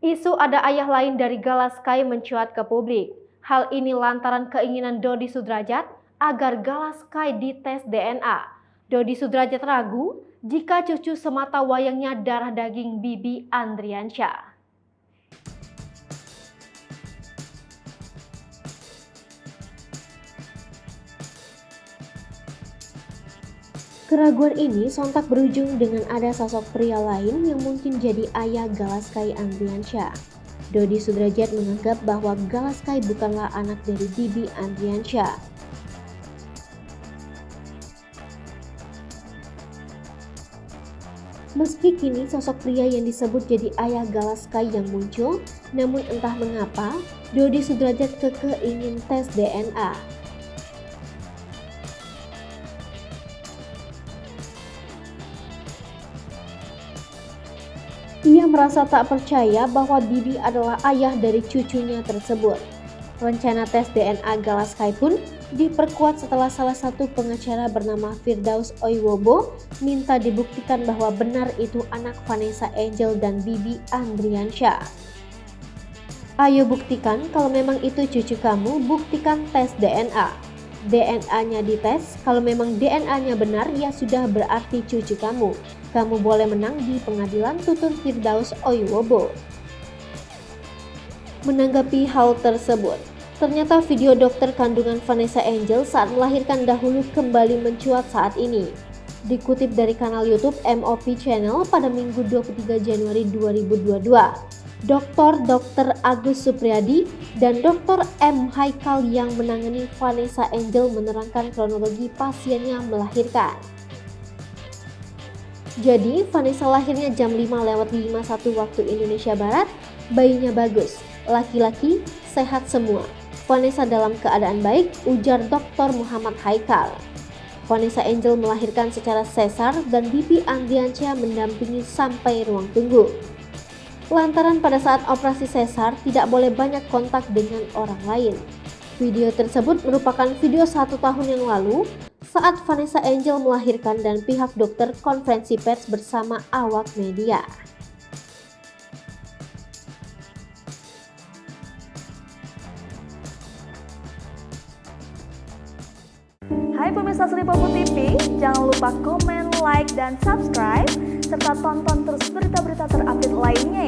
Isu ada ayah lain dari Gala Sky mencuat ke publik. Hal ini lantaran keinginan Dodi Sudrajat agar Gala Sky dites DNA. Dodi Sudrajat ragu jika cucu semata wayangnya darah daging Bibi Andriansyah. Keraguan ini sontak berujung dengan ada sosok pria lain yang mungkin jadi ayah Gala Sky Andriansyah. Dodi Sudrajat menganggap bahwa Gala Sky bukanlah anak dari Bibi Andriansyah. Meski kini sosok pria yang disebut jadi ayah Gala Sky yang muncul, namun entah mengapa Dodi Sudrajat kekeh ingin tes DNA. Ia merasa tak percaya bahwa Bibi adalah ayah dari cucunya tersebut. Rencana tes DNA Gala Sky pun diperkuat setelah salah satu pengacara bernama Firdaus Oiwobo minta dibuktikan bahwa benar itu anak Vanessa Angel dan Bibi Andriansyah. Ayo buktikan kalau memang itu cucu kamu, buktikan tes DNA. DNA-nya dites, kalau memang DNA-nya benar ya sudah berarti cucu kamu. Kamu boleh menang di pengadilan, tutur Firdaus Oiwobo. Menanggapi hal tersebut, ternyata video dokter kandungan Vanessa Angel saat melahirkan dahulu kembali mencuat saat ini. Dikutip dari kanal YouTube MOP Channel pada Minggu 23 Januari 2022, Dr. Agus Supriyadi dan Dr. M. Haikal yang menangani Vanessa Angel menerangkan kronologi pasiennya melahirkan. Jadi, Vanessa lahirnya jam 5:51 waktu Indonesia Barat, bayinya bagus, laki-laki, sehat semua. Vanessa dalam keadaan baik, ujar Dr. Muhammad Haikal. Vanessa Angel melahirkan secara sesar dan Bibi Andriansyah mendampingi sampai ruang tunggu. Lantaran pada saat operasi sesar tidak boleh banyak kontak dengan orang lain. Video tersebut merupakan video 1 tahun yang lalu saat Vanessa Angel melahirkan dan pihak dokter konferensi pers bersama awak media. Hai pemirsa Sri Popo TV, jangan lupa komen, like, dan subscribe, serta tonton terus berita-berita terupdate lainnya